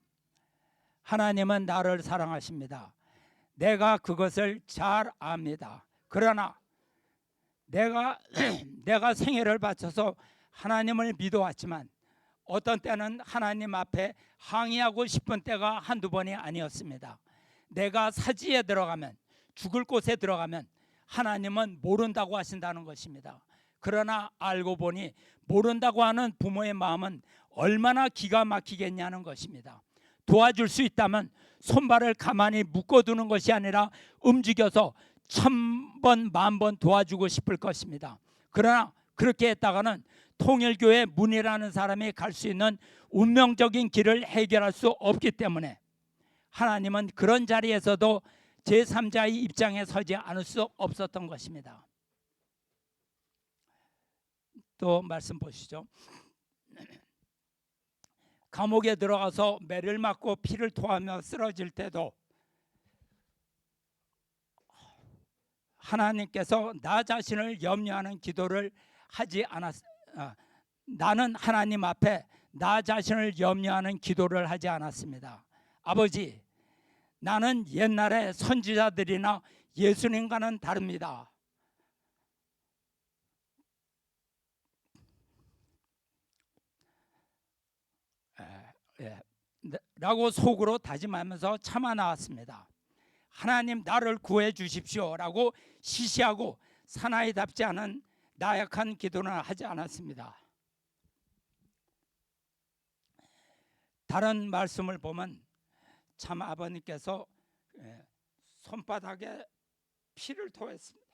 하나님은 나를 사랑하십니다. 내가 그것을 잘 압니다. 그러나 내가 생애를 바쳐서 하나님을 믿어왔지만 어떤 때는 하나님 앞에 항의하고 싶은 때가 한두 번이 아니었습니다. 내가 사지에 들어가면, 죽을 곳에 들어가면 하나님은 모른다고 하신다는 것입니다. 그러나 알고 보니 모른다고 하는 부모의 마음은 얼마나 기가 막히겠냐는 것입니다. 도와줄 수 있다면 손발을 가만히 묶어두는 것이 아니라 움직여서 1000번, 10,000번 도와주고 싶을 것입니다. 그러나 그렇게 했다가는 통일교회 문이라는 사람이 갈 수 있는 운명적인 길을 해결할 수 없기 때문에 하나님은 그런 자리에서도 제3자의 입장에 서지 않을 수 없었던 것입니다. 또 말씀 보시죠. 감옥에 들어가서 매를 맞고 피를 토하며 쓰러질 때도 하나님께서 나 자신을 염려하는 기도를 하지 나는 하나님 앞에 나 자신을 염려하는 기도를 하지 않았습니다. 아버지, 나는 옛날에 선지자들이나 예수님과는 다릅니다. 라고 속으로 다짐하면서 참아 나왔습니다. 하나님 나를 구해 주십시오 라고 시시하고 사나이답지 않은 나약한 기도는 하지 않았습니다. 다른 말씀을 보면 참 아버님께서 손바닥에 피를 토했습니다.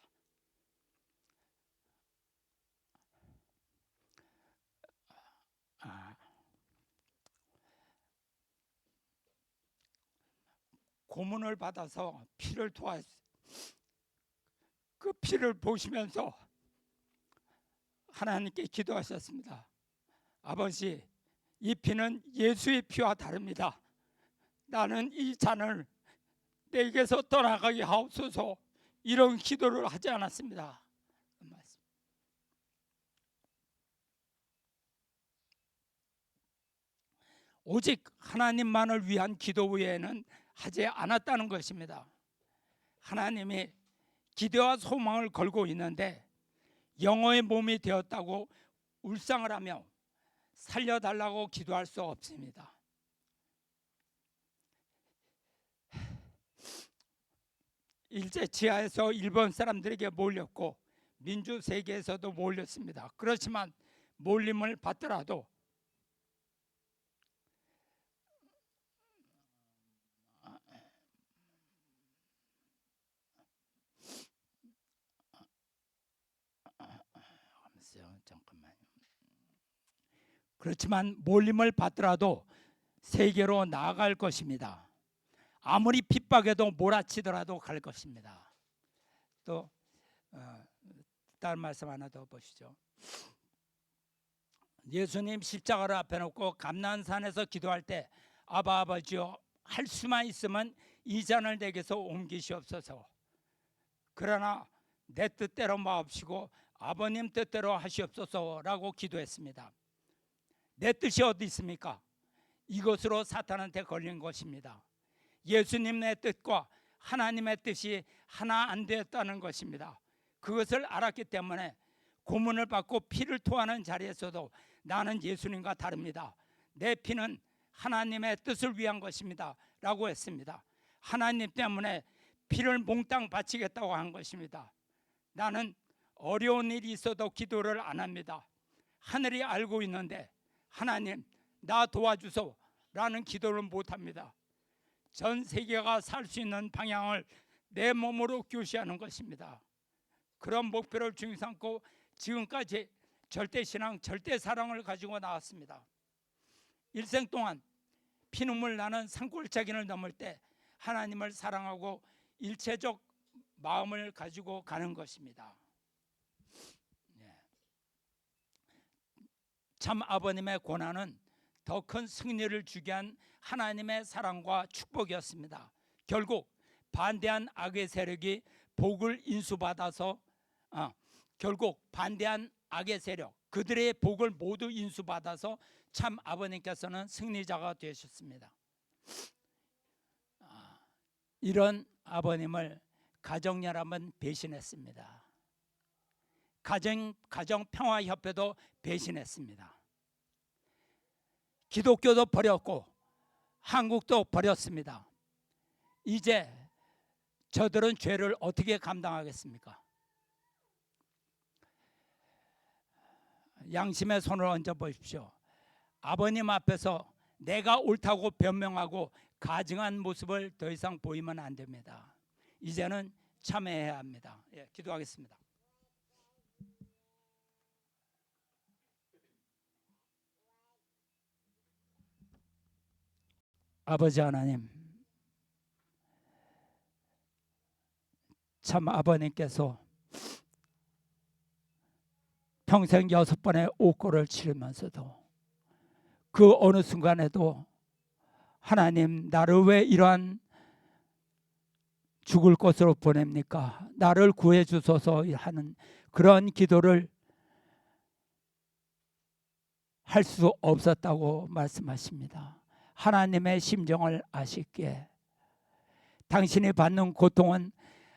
고문을 받아서 피를 토했어요. 그 피를 보시면서 하나님께 기도하셨습니다. 아버지, 이 피는 예수의 피와 다릅니다. 나는 이 잔을 내게서 떠나가게 하옵소서. 이런 기도를 하지 않았습니다. 오직 하나님만을 위한 기도 외에는 하지 않았다는 것입니다. 하나님이 기대와 소망을 걸고 있는데 영어의 몸이 되었다고 울상을 하며 살려달라고 기도할 수 없습니다. 일제 지하에서 일본 사람들에게 몰렸고 민주 세계에서도 몰렸습니다. 그렇지만 몰림을 받더라도 그렇지만 몰림을 받더라도 세계로 나아갈 것입니다. 아무리 핍박해도 몰아치더라도 갈 것입니다. 또 다른 말씀 하나 더 보시죠. 예수님 십자가를 앞에 놓고 감난산에서 기도할 때 아바 아버지여, 할 수만 있으면 이 잔을 내게서 옮기시옵소서. 그러나 내 뜻대로 마옵시고 아버님 뜻대로 하시옵소서라고 기도했습니다. 내 뜻이 어디 있습니까? 이것으로 사탄한테 걸린 것입니다. 예수님의 뜻과 하나님의 뜻이 하나 안 되었다는 것입니다. 그것을 알았기 때문에 고문을 받고 피를 토하는 자리에서도 나는 예수님과 다릅니다. 내 피는 하나님의 뜻을 위한 것입니다 라고 했습니다. 하나님 때문에 피를 몽땅 바치겠다고 한 것입니다. 나는 어려운 일이 있어도 기도를 안 합니다. 하늘이 알고 있는데 하나님 나 도와주소 라는 기도를 못합니다. 전 세계가 살 수 있는 방향을 내 몸으로 교시하는 것입니다. 그런 목표를 중요 삼고 지금까지 절대신앙, 절대사랑을 가지고 나왔습니다. 일생 동안 피눈물 나는 산골짜기를 넘을 때 하나님을 사랑하고 일체적 마음을 가지고 가는 것입니다. 참 아버님의 고난은 더 큰 승리를 주게 한 하나님의 사랑과 축복이었습니다. 결국 반대한 악의 세력이 복을 인수받아서 결국 반대한 악의 세력, 그들의 복을 모두 인수받아서 참 아버님께서는 승리자가 되셨습니다. 이런 아버님을 가정연합은 배신했습니다. 가정평화협회도 배신했습니다. 기독교도 버렸고 한국도 버렸습니다. 이제 저들은 죄를 어떻게 감당하겠습니까? 양심의 손을 얹어 보십시오. 아버님 앞에서 내가 옳다고 변명하고 가증한 모습을 더 이상 보이면 안 됩니다. 이제는 참회해야 합니다. 기도하겠습니다. 아버지 하나님, 참 아버님께서 평생 6번의 옥고를 치르면서도 그 어느 순간에도 하나님, 나를 왜 이러한 죽을 곳으로 보냅니까? 나를 구해 주소서 하는 그런 기도를 할 수 없었다고 말씀하십니다. 하나님의 심정을 아시기에 당신이 받는 고통은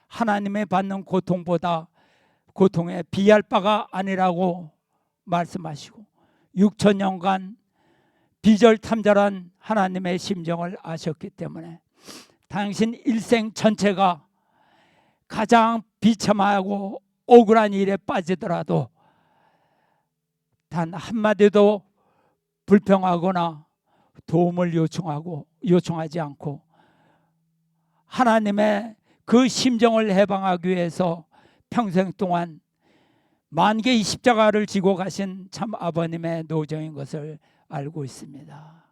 하나님의 받는 고통보다 고통에 비할 바가 아니라고 말씀하시고 6천년간 비절탐절한 하나님의 심정을 아셨기 때문에 당신 일생 전체가 가장 비참하고 억울한 일에 빠지더라도 단 한마디도 불평하거나 도움을 요청하지 않고 하나님의 그 심정을 해방하기 위해서 평생 동안 만개의 십자가를 지고 가신 참 아버님의 노정인 것을 알고 있습니다.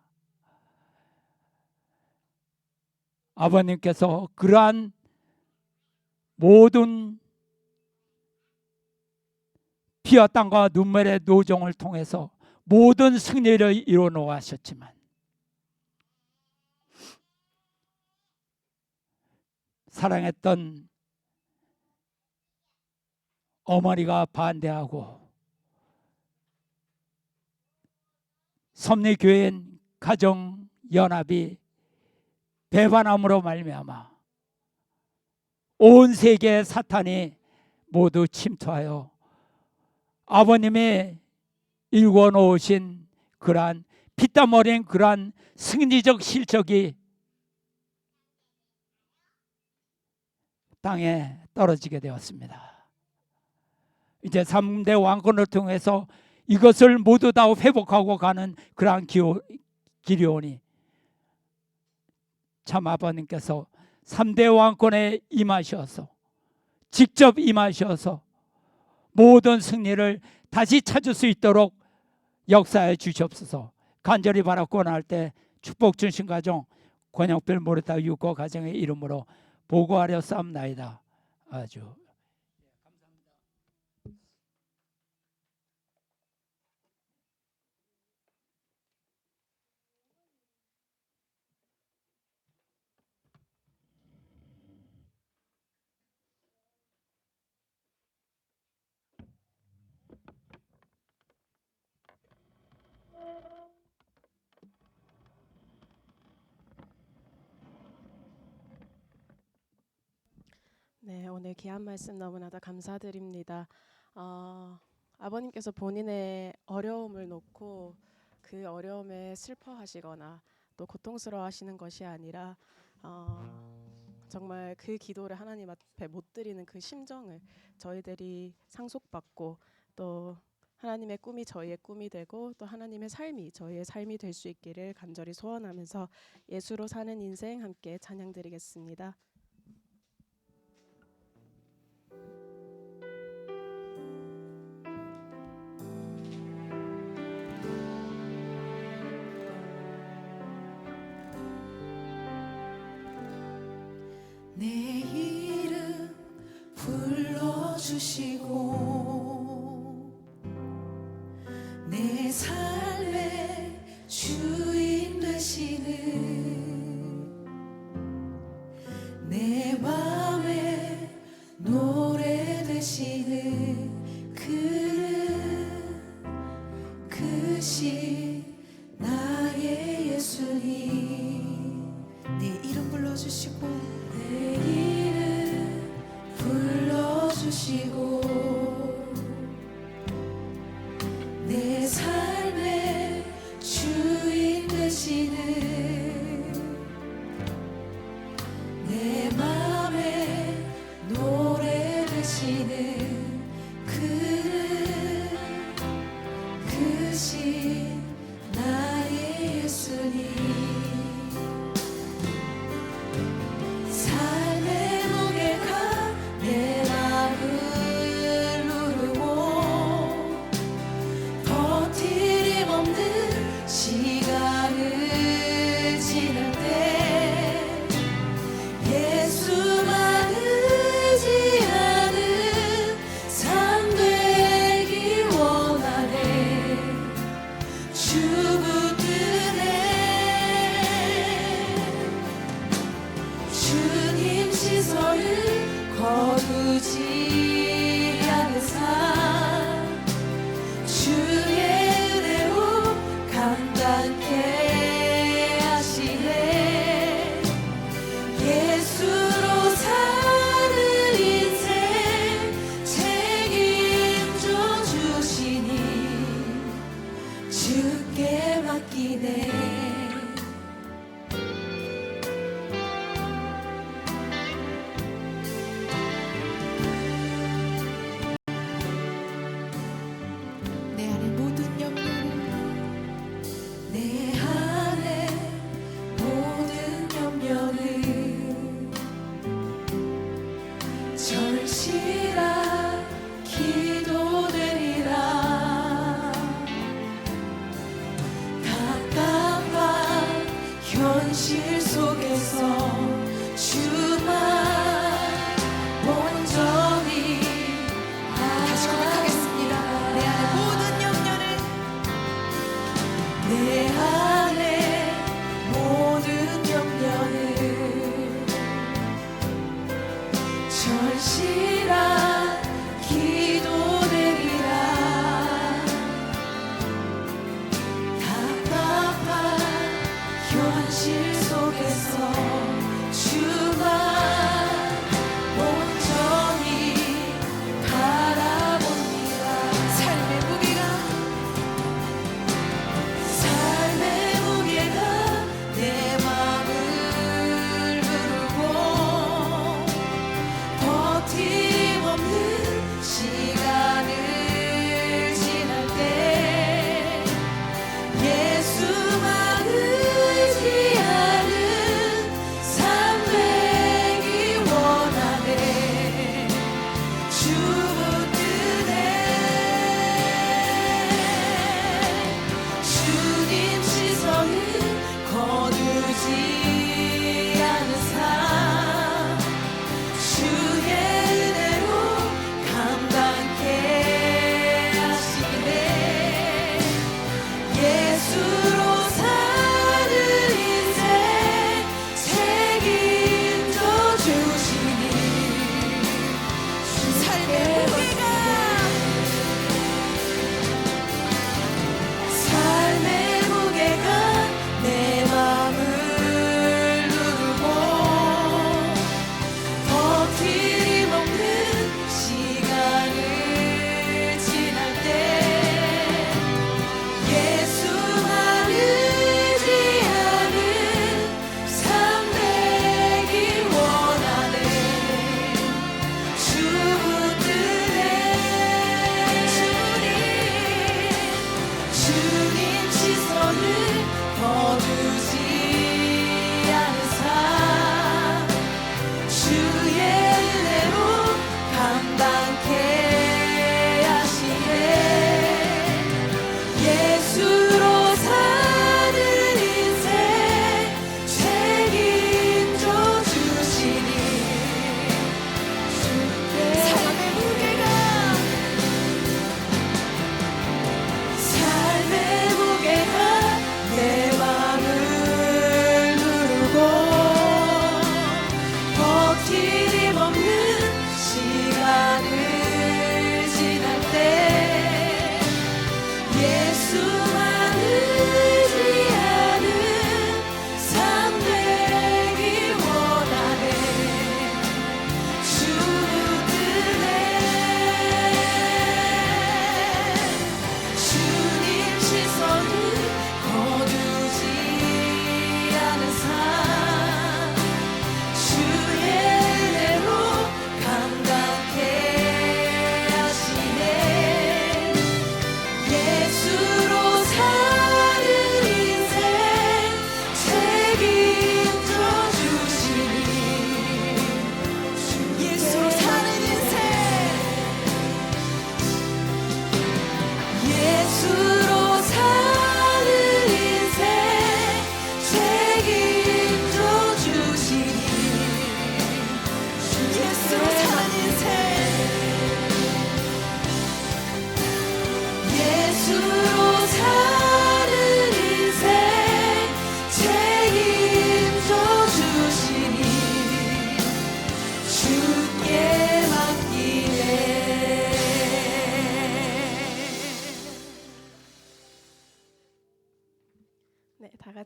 아버님께서 그러한 모든 피와 땀과 눈물의 노정을 통해서 모든 승리를 이루어 놓으셨지만 사랑했던 어머니가 반대하고 섭리교회인 가정연합이 배반함으로 말미암아 온 세계의 사탄이 모두 침투하여 아버님이 일궈 놓으신 그러한 피땀 어린 그러한 승리적 실적이 땅에 떨어지게 되었습니다. 이제 3대 왕권을 통해서 이것을 모두 다 회복하고 가는 그러한 기료오니 참 아버님께서 3대 왕권에 임하셔서 직접 임하셔서 모든 승리를 다시 찾을 수 있도록 역사해 주시옵소서. 간절히 바라고 나올 때 축복 주신 가정 권영필 모르타 유고 가정의 이름으로 보고하려 싸움나이다. 아주 네, 오늘 귀한 말씀 너무나도 감사드립니다. 아버님께서 본인의 어려움을 놓고 그 어려움에 슬퍼하시거나 또 고통스러워하시는 것이 아니라 정말 그 기도를 하나님 앞에 못 드리는 그 심정을 저희들이 상속받고 또 하나님의 꿈이 저희의 꿈이 되고 또 하나님의 삶이 저희의 삶이 될 수 있기를 간절히 소원하면서 예수로 사는 인생 함께 찬양드리겠습니다. 내 이름 불러주시고 내 삶의 주인 되시는 내 맘의 노래 되시는 그는 그시 나의 예수님. 내 이름 불러주시고 내 이름 불러주시고 내 삶의 주인 되시는 내 맘의 노래 되시는 그는 그시 나의 예수님. 삶의 무게가 내 맘을 누르고 버티림 없는 시간을 지날 때 예수만 의지하는 삶 되기 원하네. 주 붙드네. 주님 시선을 거두지 않는 삶 주의 은혜로 감당케 하시네. 예수로 사는 인생 책임져 주시니 주께 맡기네. 내 안의 모든 염려를 내 안의 모든 염려를 절실한 기도되리라. 답답한 현실 속에서 주만 온전히 다시 고백하겠습니다. 내 안의 모든 염려를 내 안의 모든 염려를 절실한 기도되리라. 답답한 현실 속에서 주만 온전히 바라봅니다. 삶의 무게가 내 맘을 누르고 버티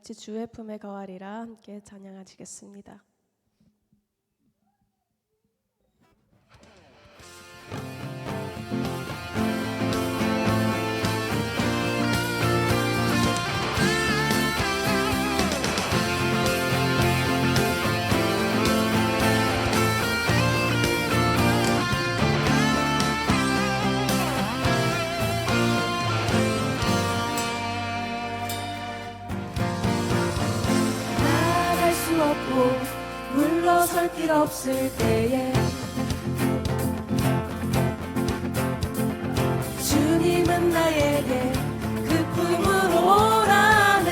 같이 주의 품에 거하리라 함께 찬양하시겠습니다. 나갈 수 없고 물러설 길 없을 때에 주님은 나에게 그 품으로 오라네.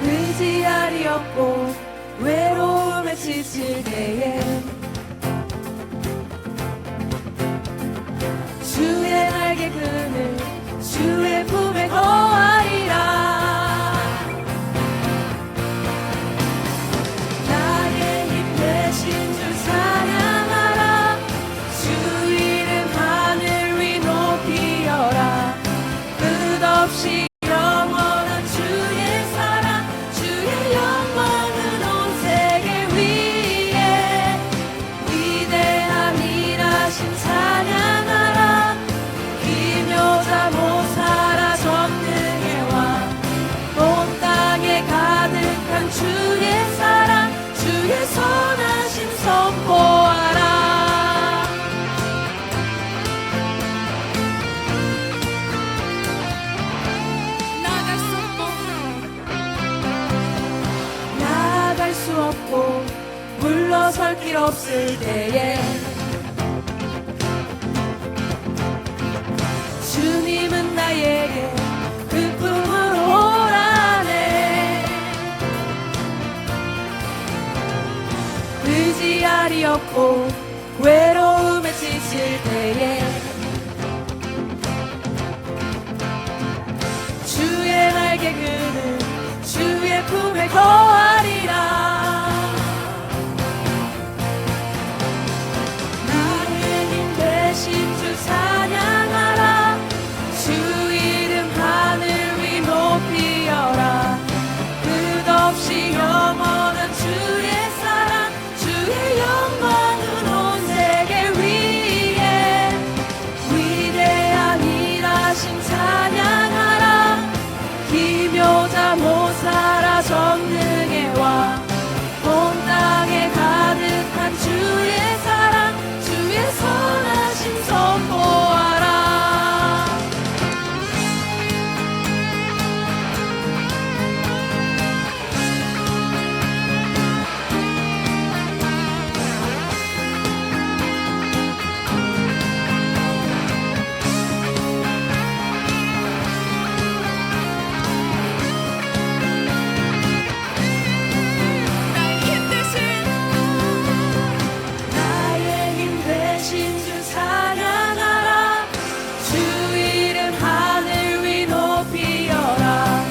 의지할이 없고 외로움에 지칠 때에 주의 날개 그늘 주의 품에 거하리라. 나의 힘 되신 주 찬양하라. 주 이름 하늘 위 높이여라. 끝없이 영원한 주의 사랑 주의 영광은 온 세계 위에 위대한 일하신 찬양하라. 기묘자 모사라 전능의 왕 온 땅에 가득한 주의 사랑 주의 선하심 선포하라. 나갈 수 없고 물러설 길 없을 때에 주님은 나에게 그 품으로 오라네. 의지할이 없고 외로움에 지칠 때에 주의 날개 그늘 주의 품에 거하리라. 나의 힘 되신 주 찬양하라. 주 이름 하늘 위 높이여라. 끝없이 영원한 주의 사랑 주의 영광은 온 세계 위에 위대한 일하심 찬양하라. 기묘자 모사라 전능의 왕 온 땅에 가득한 주의 사랑 주의 선하심 선포하라. 나의 힘 되신 주 찬양하라. 주 이름 하늘 위 높이여라.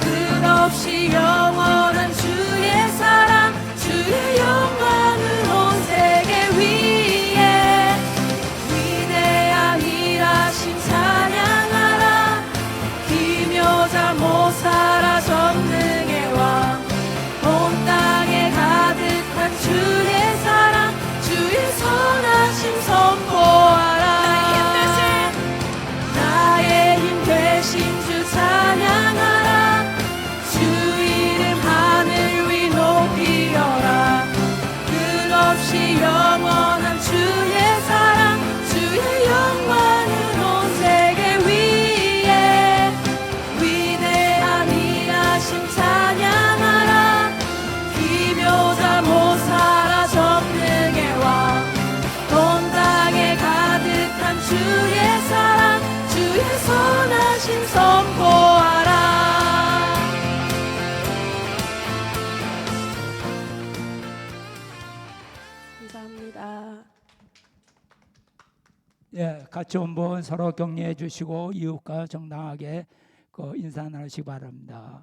끝없이 영원한 주의 사랑 주의 영광은 온 세계 위에 위대한 일하심 찬양하라. 기묘자 모사라 전능의 왕 온 땅에 가득한 주의 사랑 주의 선하심 선포하라. 나의 힘 되신 주 찬양하라. 주 이름 하늘 위 높이여라. 끝없이 영원한 주의 사랑 주의 영광은 온 세계 위에 위대한 일하심 찬양하라. 기묘자 모사라 전능의 왕 온 땅에 가득한 주의 사랑 주의 선하심 선포하라. 감사합니다. 예, 같이 한번 서로 격려해 주시고 이웃과 정당하게 인사 나누시기 바랍니다.